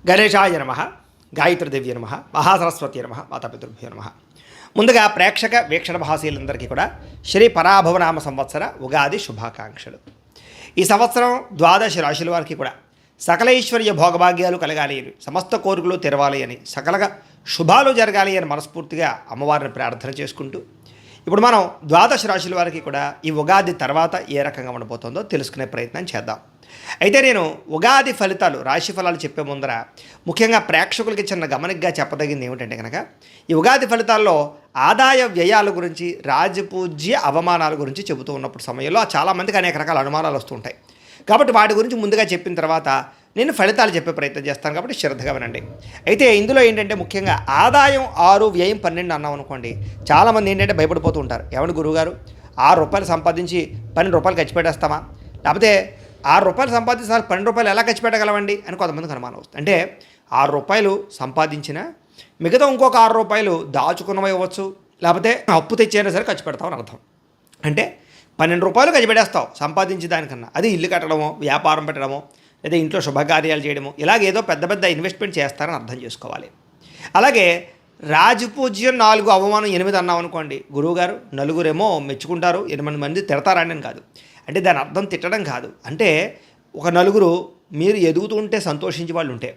గణేశాయ నమ, గాయత్రీదేవ్య నమ, మహాసరస్వతి నమ, మాతాపితృభ్యో నమ. ముందుగా ప్రేక్షక వీక్షణ భాషలందరికీ కూడా శ్రీ పరాభవనామ సంవత్సర ఉగాది శుభాకాంక్షలు. ఈ సంవత్సరం ద్వాదశ రాశుల వారికి కూడా సకలైశ్వర్య భోగభాగ్యాలు కలగాలి అని, సమస్త కోరికలు తెరవాలి అని, సకలగా శుభాలు జరగాలి అని మనస్ఫూర్తిగా అమ్మవారిని ప్రార్థన చేసుకుంటూ ఇప్పుడు మనం ద్వాదశ రాశుల వారికి కూడా ఈ ఉగాది తర్వాత ఏ రకంగా ఉండబోతుందో తెలుసుకునే ప్రయత్నం చేద్దాం. అయితే నేను ఉగాది ఫలితాలు, రాశి ఫలాలు చెప్పే ముందర ముఖ్యంగా ప్రేక్షకులకి చిన్న గమనికగా చెప్పదగింది ఏమిటంటే కనుక, ఈ ఉగాది ఫలితాల్లో ఆదాయ వ్యయాల గురించి, రాజపూజ్య అవమానాల గురించి చెబుతూ ఉన్నప్పుడు సమయంలో చాలామందికి అనేక రకాల అనుమానాలు వస్తుంటాయి. కాబట్టి వాటి గురించి ముందుగా చెప్పిన తర్వాత నేను ఫలితాలు చెప్పే ప్రయత్నం చేస్తాను, కాబట్టి శ్రద్ధగా వినండి. అయితే ఇందులో ఏంటంటే ముఖ్యంగా ఆదాయం 6, వ్యయం 12 అన్నాం అనుకోండి, చాలామంది ఏంటంటే భయపడిపోతూ ఉంటారు. ఏమంటే గురువుగారు, ₹6 సంపాదించి ₹12 ఖర్చు పెట్టేస్తామా, లేకపోతే ₹6 సంపాదించి ₹12 ఎలా ఖర్చు పెట్టగలవండి అని కొంతమందికి అనుమానం వస్తుంది. అంటే ₹6 సంపాదించిన మిగతా ఇంకొక ₹6 దాచుకున్నవి ఇవ్వచ్చు, లేకపోతే అప్పు తెచ్చైనా సరే ఖర్చు పెడతామని అర్థం. అంటే ₹12 ఖర్చు పెట్టేస్తావు సంపాదించే దానికన్నా, అది ఇల్లు కట్టడమో, వ్యాపారం పెట్టడమో, లేదా ఇంట్లో శుభకార్యాలు చేయడమో, ఇలాగేదో పెద్ద పెద్ద ఇన్వెస్ట్మెంట్ చేస్తారని అర్థం చేసుకోవాలి. అలాగే రాజపూజ్యం 4, అవమానం 8 అన్నాం అనుకోండి, గురువుగారు నలుగురేమో మెచ్చుకుంటారు, 8 మంది తిడతారని కాదు. అంటే దాని అర్థం తిట్టడం కాదు. అంటే ఒక నలుగురు మీరు ఎదుగుతుంటే సంతోషించే వాళ్ళు ఉంటే,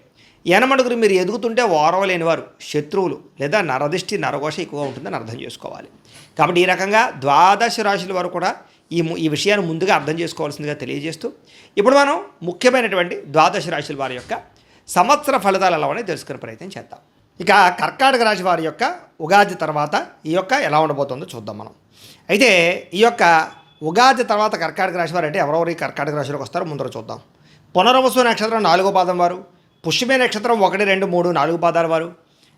8 మీరు ఎదుగుతుంటే ఓర్వలేని వారు, శత్రువులు లేదా నరదిష్టి నరఘోష ఎక్కువగా ఉంటుందని అర్థం చేసుకోవాలి. కాబట్టి ఈ రకంగా ద్వాదశ రాశుల వారు కూడా ఈ విషయాన్ని ముందుగా అర్థం చేసుకోవాల్సిందిగా తెలియజేస్తూ ఇప్పుడు మనం ముఖ్యమైనటువంటి ద్వాదశ రాశుల వారి యొక్క సంవత్సర ఫలితాలు ఎలా ఉన్నాయో తెలుసుకునే ప్రయత్నం చేద్దాం. ఇక కర్కాటక రాశి వారి యొక్క ఉగాది తర్వాత ఈ యొక్క ఎలా ఉండబోతుందో చూద్దాం మనం. అయితే ఈ యొక్క ఉగాది తర్వాత కర్కాటక రాశి వారు అంటే ఎవరెవరు ఈ కర్కాటక రాశిలోకి వస్తారో ముందర చూద్దాం. పునర్వసు నక్షత్రం 4వ పాదం వారు, పుష్యమే నక్షత్రం 1, 2, 3, 4 పాదాల వారు,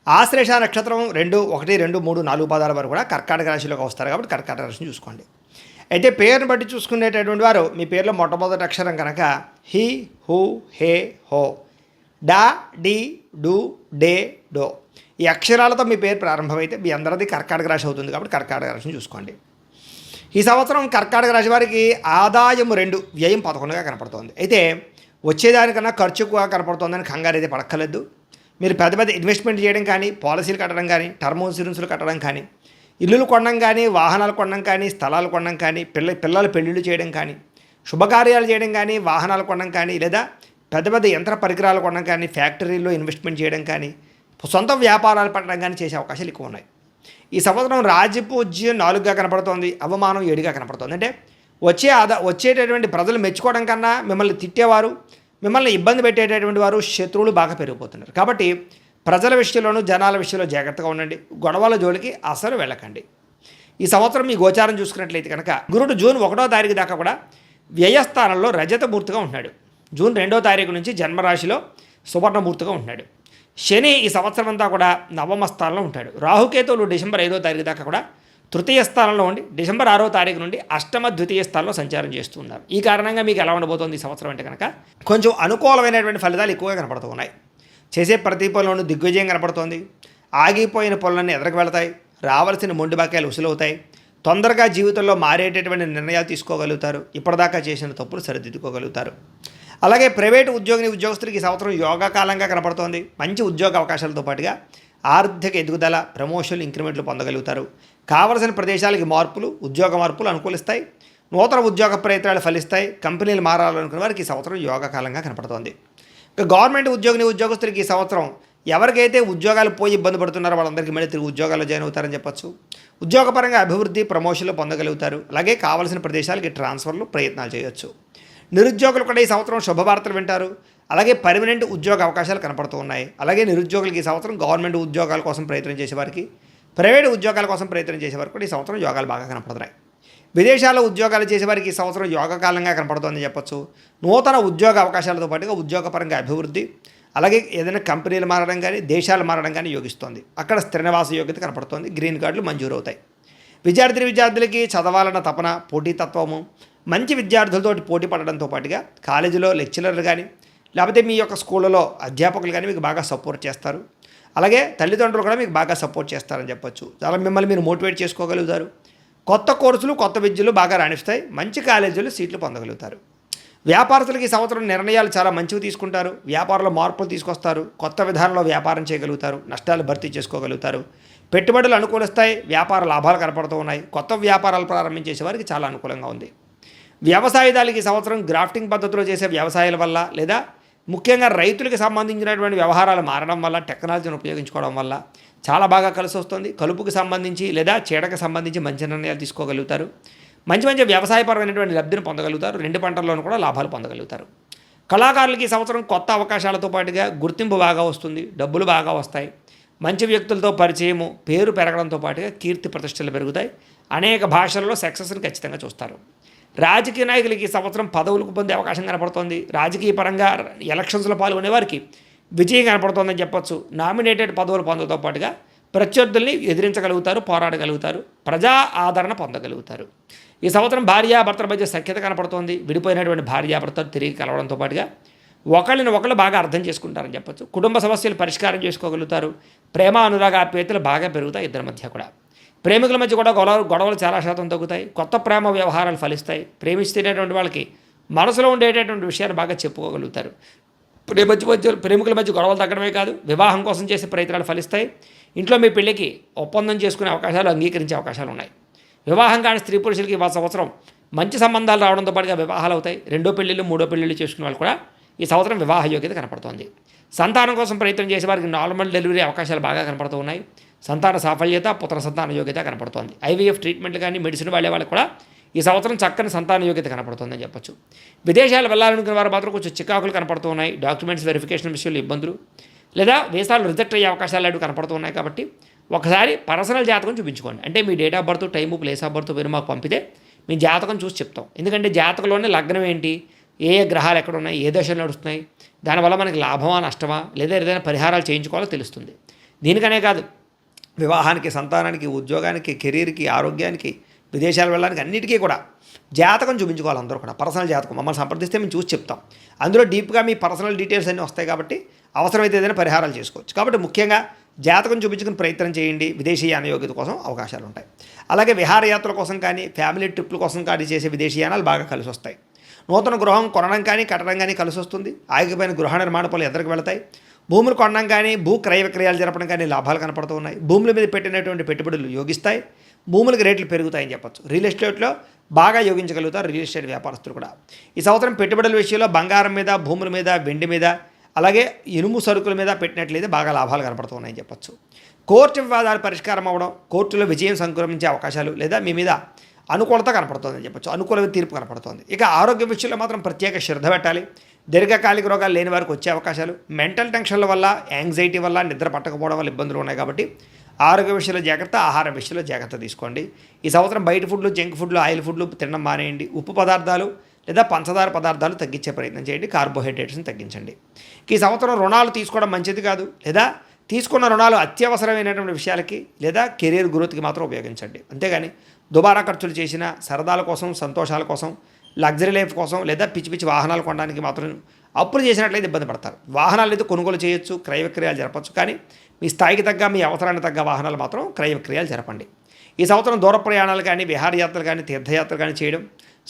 ఆశ్లేష నక్షత్రం 2, 1, 2, 3, 4 పాదాల వారు కూడా కర్కాటక రాశిలోకి వస్తారు. కాబట్టి కర్కాటక రాశిని చూసుకోండి. అయితే పేరుని బట్టి చూసుకునేటటువంటి వారు మీ పేరులో మొట్టమొదటి అక్షరం కనుక హి, హు, హే, హో, డా, డి, డు, డే, డో ఈ అక్షరాలతో మీ పేరు ప్రారంభమైతే మీ అందరిది కర్కాటక రాశి అవుతుంది. కాబట్టి కర్కాటక రాశిని చూసుకోండి. ఈ సంవత్సరం కర్కాటక రాశి వారికి ఆదాయం 2, వ్యయం 11గా కనపడుతోంది. అయితే వచ్చేదానికన్నా ఖర్చు ఎక్కువగా కనపడుతోందని కంగారు అయితే పడక్కర్లేదు. మీరు పెద్ద పెద్ద ఇన్వెస్ట్మెంట్ చేయడం కానీ, పాలసీలు కట్టడం కానీ, టర్మ్ ఇన్సూరెన్స్లు కట్టడం కానీ, ఇల్లులు కొనడం కానీ, వాహనాలు కొనడం కానీ, స్థలాలు కొనడం కానీ, పిల్లల పెళ్ళిళ్ళు చేయడం కానీ, శుభకార్యాలు చేయడం కానీ, వాహనాలు కొనడం కానీ, లేదా పెద్ద పెద్ద యంత్ర పరికరాలు కొనడం కానీ, ఫ్యాక్టరీల్లో ఇన్వెస్ట్మెంట్ చేయడం కానీ, సొంత వ్యాపారాలు పెట్టడం కానీ చేసే అవకాశాలు ఎక్కువ ఉన్నాయి. ఈ సంవత్సరం రాజపూజ్యం 4గా కనపడుతోంది, అవమానం 7గా కనపడుతోంది. అంటే వచ్చేటటువంటి ప్రజలు మెచ్చుకోవడం కన్నా మిమ్మల్ని తిట్టేవారు, మిమ్మల్ని ఇబ్బంది పెట్టేటటువంటి వారు, శత్రువులు బాగా పెరిగిపోతున్నారు. కాబట్టి ప్రజల విషయంలోనూ జనాల విషయంలో జాగ్రత్తగా ఉండండి. గొడవల జోలికి అసలు వెళ్ళకండి. ఈ సంవత్సరం మీ గోచారం చూసుకున్నట్లయితే కనుక గురుడు జూన్ 1వ తారీఖు దాకా కూడా వ్యయస్థానంలో రజతమూర్తిగా ఉంటున్నాడు. జూన్ 2వ తారీఖు నుంచి జన్మరాశిలో సువర్ణమూర్తిగా ఉంటున్నాడు. శని ఈ సంవత్సరం అంతా కూడా నవమ స్థానంలో ఉంటాడు. రాహుకేతువులు డిసెంబర్ 5వ తారీఖు దాకా కూడా తృతీయ స్థానంలో ఉండి డిసెంబర్ 6వ తారీఖు నుండి అష్టమ ద్వితీయ స్థానంలో సంచారం చేస్తున్నారు. ఈ కారణంగా మీకు ఎలా ఉండబోతోంది ఈ సంవత్సరం అంటే కనుక కొంచెం అనుకూలమైనటువంటి ఫలితాలు ఎక్కువగా కనపడుతూ ఉన్నాయి. చేసే ప్రతి పనులను దిగ్విజయం కనపడుతోంది. ఆగిపోయిన పనులన్నీ ఎదరకు వెళతాయి. రావాల్సిన మొండి బాకాయలు వసూలవుతాయి. తొందరగా జీవితంలో మారేటటువంటి నిర్ణయాలు తీసుకోగలుగుతారు. ఇప్పటిదాకా చేసిన తప్పులు సరిదిద్దుకోగలుగుతారు. అలాగే ప్రైవేటు ఉద్యోగస్తులకి ఈ సంవత్సరం యోగా కాలంగా కనపడుతోంది. మంచి ఉద్యోగ అవకాశాలతో పాటుగా ఆర్థిక ఎదుగుదల, ప్రమోషన్లు, ఇంక్రిమెంట్లు పొందగలుగుతారు. కావలసిన ప్రదేశాలకి ఉద్యోగ మార్పులు అనుకూలిస్తాయి. నూతన ఉద్యోగ ప్రయత్నాలు ఫలిస్తాయి. కంపెనీలు మారాలనుకునే వారికి ఈ సంవత్సరం యోగా కాలంగా కనపడుతోంది. ఇక గవర్నమెంట్ ఉద్యోగస్తులకి ఈ సంవత్సరం ఎవరికైతే ఉద్యోగాలు పోయి ఇబ్బంది పడుతున్నారో వాళ్ళందరికీ మళ్ళీ తిరిగి ఉద్యోగాల్లో జాయిన్ అవుతారని చెప్పచ్చు. ఉద్యోగపరంగా అభివృద్ధి, ప్రమోషన్లు పొందగలుగుతారు. అలాగే కావాల్సిన ప్రదేశాలకి ట్రాన్స్ఫర్లు ప్రయత్నాలు చేయొచ్చు. నిరుద్యోగులు కూడా ఈ సంవత్సరం శుభవార్తలు వింటారు. అలాగే పర్మనెంట్ ఉద్యోగ అవకాశాలు కనపడుతూ ఉన్నాయి. అలాగే నిరుద్యోగులకి ఈ సంవత్సరం గవర్నమెంట్ ఉద్యోగాల కోసం ప్రయత్నం చేసేవారికి, ప్రైవేటు ఉద్యోగాల కోసం ప్రయత్నం చేసేవారికి కూడా ఈ సంవత్సరం యోగాలు బాగా కనపడుతున్నాయి. విదేశాల్లో ఉద్యోగాలు చేసేవారికి ఈ సంవత్సరం యోగకాలంగా కనపడుతుందని చెప్పచ్చు. నూతన ఉద్యోగ అవకాశాలతో పాటుగా ఉద్యోగపరంగా అభివృద్ధి, అలాగే ఏదైనా కంపెనీలు మారడం కానీ, దేశాలు మారడం కానీ యోగిస్తోంది. అక్కడ స్థిర నివాస యోగ్యత కనపడుతోంది. గ్రీన్ కార్డులు మంజూరు అవుతాయి. విద్యార్థులకి చదవాలన్న తపన, పోటీతత్వము, మంచి విద్యార్థులతోటి పోటీ పడడంతో పాటుగా కాలేజీలో లెక్చరర్లు కానీ, లేకపోతే మీ యొక్క స్కూళ్ళలో అధ్యాపకులు కానీ మీకు బాగా సపోర్ట్ చేస్తారు. అలాగే తల్లిదండ్రులు కూడా మీకు బాగా సపోర్ట్ చేస్తారని చెప్పొచ్చు. చాలా మిమ్మల్ని మీరు మోటివేట్ చేసుకోగలుగుతారు. కొత్త కోర్సులు, కొత్త విద్యలు బాగా రాణిస్తాయి. మంచి కాలేజీలు సీట్లు పొందగలుగుతారు. వ్యాపారస్తులకి ఈ సంవత్సరం నిర్ణయాలు చాలా మంచివి తీసుకుంటారు. వ్యాపారంలో మార్పులు తీసుకొస్తారు. కొత్త విధానంలో వ్యాపారం చేయగలుగుతారు. నష్టాలు భర్తీ చేసుకోగలుగుతారు. పెట్టుబడులు అనుకూలిస్తాయి. వ్యాపార లాభాలు కనపడుతూ ఉన్నాయి. కొత్త వ్యాపారాలు ప్రారంభించేసే వారికి చాలా అనుకూలంగా ఉంది. వ్యవసాయదారులకి ఈ సంవత్సరం గ్రాఫ్టింగ్ పద్ధతిలో చేసే వ్యవసాయాల వల్ల లేదా ముఖ్యంగా రైతులకు సంబంధించినటువంటి వ్యవహారాలు మారడం వల్ల టెక్నాలజీని ఉపయోగించుకోవడం వల్ల చాలా బాగా కలిసి వస్తుంది. కలుపుకి సంబంధించి లేదా చీడకు సంబంధించి మంచి నిర్ణయాలు తీసుకోగలుగుతారు. మంచి మంచి వ్యవసాయపరమైనటువంటి లబ్ధిని పొందగలుగుతారు. 2 పంటల్లోనూ కూడా లాభాలు పొందగలుగుతారు. కళాకారులకి ఈ సంవత్సరం కొత్త అవకాశాలతో పాటుగా గుర్తింపు బాగా వస్తుంది. డబ్బులు బాగా వస్తాయి. మంచి వ్యక్తులతో పరిచయము, పేరు పెరగడంతో పాటుగా కీర్తి ప్రతిష్టలు పెరుగుతాయి. అనేక భాషల్లో సక్సెస్ని ఖచ్చితంగా చూస్తారు. రాజకీయ నాయకులకి ఈ సంవత్సరం పదవులకు పొందే అవకాశం కనపడుతోంది. రాజకీయ పరంగా ఎలక్షన్స్లో పాల్గొనే వారికి విజయం కనపడుతోందని చెప్పొచ్చు. నామినేటెడ్ పదవులు పొందడంతో పాటుగా ప్రత్యర్థుల్ని ఎదిరించగలుగుతారు, పోరాడగలుగుతారు, ప్రజా ఆదరణ పొందగలుగుతారు. ఈ సంవత్సరం భార్యాభర్తల మధ్య సఖ్యత కనపడుతోంది. విడిపోయినటువంటి భార్యాభర్తలు తిరిగి కలవడంతో పాటుగా ఒకళ్ళని ఒకళ్ళు బాగా అర్థం చేసుకుంటారని చెప్పొచ్చు. కుటుంబ సమస్యలు పరిష్కారం చేసుకోగలుగుతారు. ప్రేమ అనురాగ ఆప్యాయతలు బాగా పెరుగుతాయి ఇద్దరి మధ్య కూడా. ప్రేమికుల మధ్య కూడా గొడవలు చాలా శాతం తగ్గుతాయి. కొత్త ప్రేమ వ్యవహారాలు ఫలిస్తాయి. ప్రేమిస్తున్నటువంటి వాళ్ళకి మనసులో ఉండేటటువంటి విషయాలు బాగా చెప్పుకోగలుగుతారు. ప్రేమికుల మధ్య గొడవలు తగ్గడమే కాదు, వివాహం కోసం చేసే ప్రయత్నాలు ఫలిస్తాయి. ఇంట్లో మీ పెళ్ళికి ఒప్పందం చేసుకునే అవకాశాలు, అంగీకరించే అవకాశాలు ఉన్నాయి. వివాహం కాని స్త్రీ పురుషులకి ఈ సంవత్సరం మంచి సంబంధాలు రావడంతో పాటుగా వివాహాలు అవుతాయి. 2వ పెళ్ళిళ్ళు 3వ పెళ్ళిళ్ళు చేసుకునే వాళ్ళు కూడా ఈ సంవత్సరం వివాహ యోగ్యత కనపడుతోంది. సంతానం కోసం ప్రయత్నం చేసే వారికి నార్మల్ డెలివరీ అవకాశాలు బాగా కనపడుతూ ఉన్నాయి. సంతాన సాఫల్యత, పుత్ర సంతాన యోగ్యత కనపడుతోంది. ఐవీఎఫ్ ట్రీట్మెంట్లు కానీ మెడిసిన్ వాడే వాళ్ళకి కూడా ఈ సంవత్సరం చక్కని సంతాన యోగ్యత కనపడుతుందని చెప్పొచ్చు. విదేశాలు వెళ్ళాలనుకునే వారు మాత్రం కొంచెం చికాకులు కనపడుతూ ఉన్నాయి. డాక్యుమెంట్స్ వెరిఫికేషన్ విషయంలో ఇబ్బందులు లేదా వీసాలు రిజెక్ట్ అయ్యే అవకాశాలు అటు కనపడుతూ ఉన్నాయి. కాబట్టి ఒకసారి పర్సనల్ జాతకం చూపించుకోండి. అంటే మీ date of birth, time, place of birth మీరు మాకు పంపితే మీ జాతకం చూసి చెప్తాం. ఎందుకంటే జాతకంలోనే లగ్నం ఏంటి, ఏ గ్రహాలు ఎక్కడ ఉన్నాయి, ఏ దశలు నడుస్తున్నాయి, దానివల్ల మనకి లాభమా నష్టమా లేదా ఏదైనా పరిహారాలు చేయించుకోవాలో తెలుస్తుంది. దీనికనే కాదు, వివాహానికి, సంతానానికి, ఉద్యోగానికి, కెరీర్కి, ఆరోగ్యానికి, విదేశాలు వెళ్ళడానికి అన్నిటికీ కూడా జాతకం చూపించుకోవాలి. అందరూ కూడా పర్సనల్ జాతకం మమ్మల్ని సంప్రదిస్తే మేము చూసి చెప్తాం. అందులో డీప్గా మీ పర్సనల్ డీటెయిల్స్ అన్నీ వస్తాయి. కాబట్టి అవసరమైతే ఏదైనా పరిహారాలు చేసుకోవచ్చు. కాబట్టి ముఖ్యంగా జాతకం చూపించుకుని ప్రయత్నం చేయండి. విదేశీయాన యోగ్యత కోసం అవకాశాలు ఉంటాయి. అలాగే విహారయాత్రల కోసం కానీ, ఫ్యామిలీ ట్రిప్ల కోసం కానీ చేసే విదేశీయానాలు బాగా కలిసి వస్తాయి. నూతన గృహం కొనడం కానీ, కట్టడం కానీ కలిసి వస్తుంది. ఆగిపోయిన గృహ నిర్మాణ పనులు ఎదురుకు వెళతాయి. భూములు కొనడం కానీ, భూ క్రయ విక్రయాలు జరపడం కానీ లాభాలు కనపడుతూ ఉన్నాయి. భూముల మీద పెట్టినటువంటి పెట్టుబడులు యోగిస్తాయి. భూములకు రేట్లు పెరుగుతాయని చెప్పొచ్చు. రియల్ ఎస్టేట్లో బాగా యోగించగలుగుతారు రియల్ ఎస్టేట్ వ్యాపారస్తులు కూడా. ఈ సంవత్సరం పెట్టుబడుల విషయంలో బంగారం మీద, భూముల మీద, వెండి మీద, అలాగే ఇనుము సరుకుల మీద పెట్టినట్లయితే బాగా లాభాలు కనపడుతూ ఉన్నాయని చెప్పొచ్చు. కోర్టు వివాదాలు పరిష్కారం అవ్వడం, కోర్టులో విజయం సంక్రమించే అవకాశాలు లేదా మీ మీద అనుకూలత కనపడుతుందని చెప్పొచ్చు. అనుకూల తీర్పు కనపడుతుంది. ఇక ఆరోగ్య విషయంలో మాత్రం ప్రత్యేక శ్రద్ధ పెట్టాలి. దీర్ఘకాలిక రోగాలు లేని వారికి వచ్చే అవకాశాలు, మెంటల్ టెన్షన్ల వల్ల, యాంగ్జైటీ వల్ల, నిద్ర పట్టకపోవడం వల్ల ఇబ్బందులు ఉన్నాయి. కాబట్టి ఆరోగ్య విషయంలో జాగ్రత్త, ఆహార విషయంలో జాగ్రత్త తీసుకోండి. ఈ సంవత్సరం బయట ఫుడ్లు, జంక్ ఫుడ్లు, ఆయిల్ ఫుడ్లు తినడం మానేయండి. ఉప్పు పదార్థాలు లేదా పంచదార పదార్థాలు తగ్గించే ప్రయత్నం చేయండి. కార్బోహైడ్రేట్స్ని తగ్గించండి. ఈ సంవత్సరం రుణాలు తీసుకోవడం మంచిది కాదు. లేదా తీసుకున్న రుణాలు అత్యవసరమైనటువంటి విషయాలకి లేదా కెరీర్ గ్రోత్కి మాత్రం ఉపయోగించండి. అంతేగాని దుబారా ఖర్చులు చేసిన సరదాల కోసం, సంతోషాల కోసం, లగ్జరీ లైఫ్ కోసం లేదా పిచ్చి పిచ్చి వాహనాలు కొనడానికి మాత్రం అప్పులు చేసినట్లయితే ఇబ్బంది పడతారు. వాహనాలు అయితే కొనుగోలు చేయొచ్చు, క్రయ విక్రయాలు జరపచ్చు. కానీ మీ స్థాయికి తగ్గ, మీ అవసరానికి తగ్గ వాహనాలు మాత్రం క్రయ విక్రయాలు జరపండి. ఈ సంవత్సరం దూర ప్రయాణాలు కానీ, విహారయాత్రలు కానీ, తీర్థయాత్రలు కానీ చేయడం,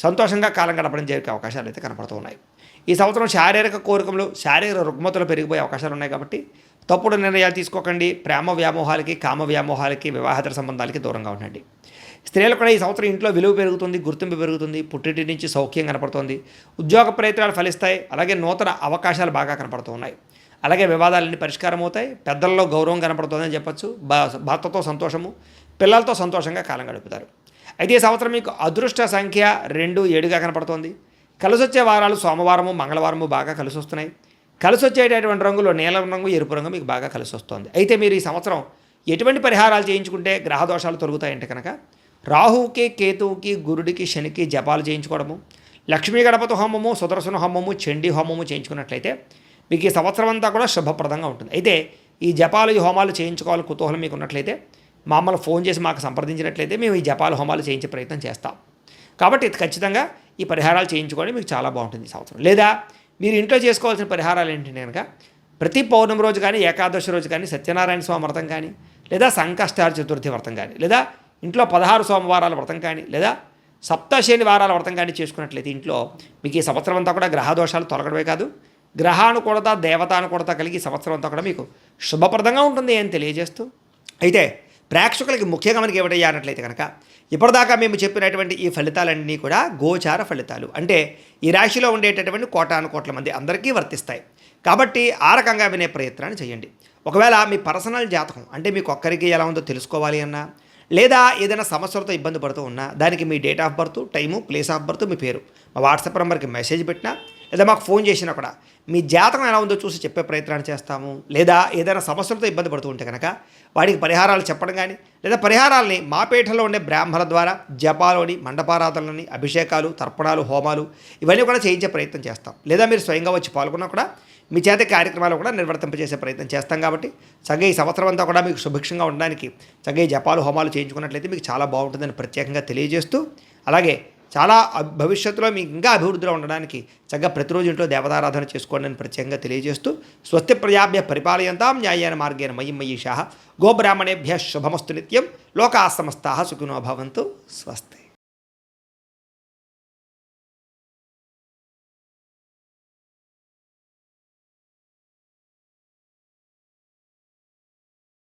సంతోషంగా కాలం గడపడం జరిగే అవకాశాలు అయితే కనపడుతూ ఉన్నాయి. ఈ సంవత్సరం శారీరక కోరికలు, శారీరక రుగ్మతలు పెరిగిపోయే అవకాశాలు ఉన్నాయి. కాబట్టి తప్పుడు నిర్ణయాలు తీసుకోకండి. ప్రేమ వ్యామోహాలకి, కామ వ్యామోహాలకి, వివాహేతర సంబంధాలకి దూరంగా ఉండండి. స్త్రీలు కూడా ఈ సంవత్సరం ఇంట్లో విలువ పెరుగుతుంది, గుర్తింపు పెరుగుతుంది, పుట్టింటి నుంచి సౌఖ్యం కనపడుతుంది, ఉద్యోగ ప్రయత్నాలు ఫలిస్తాయి. అలాగే నూతన అవకాశాలు బాగా కనపడుతూ ఉన్నాయి. అలాగే వివాదాలన్నీ పరిష్కారం అవుతాయి. పెద్దల్లో గౌరవం కనపడుతుందని చెప్పచ్చు. భర్తతో సంతోషము, పిల్లలతో సంతోషంగా కాలం గడుపుతారు. అయితే ఈ సంవత్సరం మీకు అదృష్ట సంఖ్య 2, 7గా కనపడుతోంది. కలిసి వచ్చే వారాలు సోమవారము, మంగళవారము బాగా కలిసి వస్తున్నాయి. కలిసి వచ్చేటటువంటి రంగులో నీలం రంగు, ఎరుపు రంగు మీకు బాగా కలిసి వస్తుంది. అయితే మీరు ఈ సంవత్సరం ఎటువంటి పరిహారాలు చేయించుకుంటే గ్రహదోషాలు తొలగుతాయంటే కనుక రాహువుకి, కేతువుకి, గురుడికి, శనికి జపాలు చేయించుకోవడము, లక్ష్మీ గణపతి హోమము, సుదర్శన హోమము, చండీ హోమము చేయించుకున్నట్లయితే మీకు ఈ సంవత్సరం అంతా కూడా శుభప్రదంగా ఉంటుంది. అయితే ఈ జపాలు, ఈ హోమాలు చేయించుకోవాలి కుతూహలం మీకు ఉన్నట్లయితే మమ్మల్ని ఫోన్ చేసి మాకు సంప్రదించినట్లయితే మేము ఈ జపాలు, హోమాలు చేయించే ప్రయత్నం చేస్తాం. కాబట్టి ఖచ్చితంగా ఈ పరిహారాలు చేయించుకోండి, మీకు చాలా బాగుంటుంది ఈ సంవత్సరం. లేదా మీరు ఇంట్లో చేసుకోవాల్సిన పరిహారాలు ఏంటంటే కనుక ప్రతి పౌర్ణమి రోజు కానీ, ఏకాదశి రోజు కానీ, సత్యనారాయణ స్వామి వ్రతం కానీ, లేదా సంకష్టార చతుర్థి వ్రతం కానీ, లేదా ఇంట్లో 16 సోమవారాల వ్రతం కానీ, లేదా సప్తశని వారాల వ్రతం కానీ చేసుకున్నట్లయితే ఇంట్లో మీకు ఈ సంవత్సరం అంతా కూడా గ్రహదోషాలు తొలగడమే కాదు, గ్రహానుకూలత దేవతానుకూలత కలిగి ఈ సంవత్సరం అంతా కూడా మీకు శుభప్రదంగా ఉంటుంది అని తెలియజేస్తూ, అయితే ప్రేక్షకులకి ముఖ్యంగా మనకి ఏమిటయ్యా అన్నట్లయితే కనుక ఇప్పటిదాకా మేము చెప్పినటువంటి ఈ ఫలితాలన్నీ కూడా గోచార ఫలితాలు, అంటే ఈ రాశిలో ఉండేటటువంటి కోటాను కోట్ల మంది అందరికీ వర్తిస్తాయి. కాబట్టి ఆ రకంగా వినే ప్రయత్నాన్ని చేయండి. ఒకవేళ మీ పర్సనల్ జాతకం అంటే మీకు ఒక్కరికి ఎలా ఉందో తెలుసుకోవాలి అన్నా, లేదా ఏదైనా సమస్యలతో ఇబ్బంది పడుతూ ఉన్నా దానికి మీ date of birth, time, place of birth, మీ పేరు మా వాట్సాప్ నెంబర్కి మెసేజ్ పెట్టినా లేదా మాకు ఫోన్ చేసినా కూడా మీ జాతకం ఎలా ఉందో చూసి చెప్పే ప్రయత్నాన్ని చేస్తాము. లేదా ఏదైనా సమస్యలతో ఇబ్బంది పడుతూ ఉంటే కనుక వాటికి పరిహారాలు చెప్పడం కానీ, లేదా పరిహారాలని మా పీఠంలో ఉండే బ్రాహ్మణుల ద్వారా జపాలోని, మండపారాధనలని, అభిషేకాలు, తర్పణాలు, హోమాలు ఇవన్నీ కూడా చేయించే ప్రయత్నం చేస్తాం. లేదా మీరు స్వయంగా వచ్చి పాల్గొన్నా కూడా మీ చేత కార్యక్రమాలు కూడా నిర్వర్తింపజేసే ప్రయత్నం చేస్తాం. కాబట్టి చక్కగా ఈ సంవత్సరం అంతా కూడా మీకు సుభిక్షంగా ఉండడానికి చక్కగా జపాలు, హోమాలు చేయించుకున్నట్లయితే మీకు చాలా బాగుంటుందని ప్రత్యేకంగా తెలియజేస్తూ, అలాగే చాలా భవిష్యత్తులో మీకు ఇంకా అభివృద్ధిలో ఉండడానికి చక్కగా ప్రతిరోజు ఇంట్లో దేవతారాధన చేసుకోండి అని ప్రత్యేకంగా తెలియజేస్తూ, స్వస్తి ప్రజాభ్య పరిపాలయంతాం న్యాయేన మార్గేణ మయి మయీషాః గోబ్రాహ్మణేభ్యः శుభమస్తు నిత్యం లోకాः సమస్తాः సుఖినో భవంతు. స్వస్తి.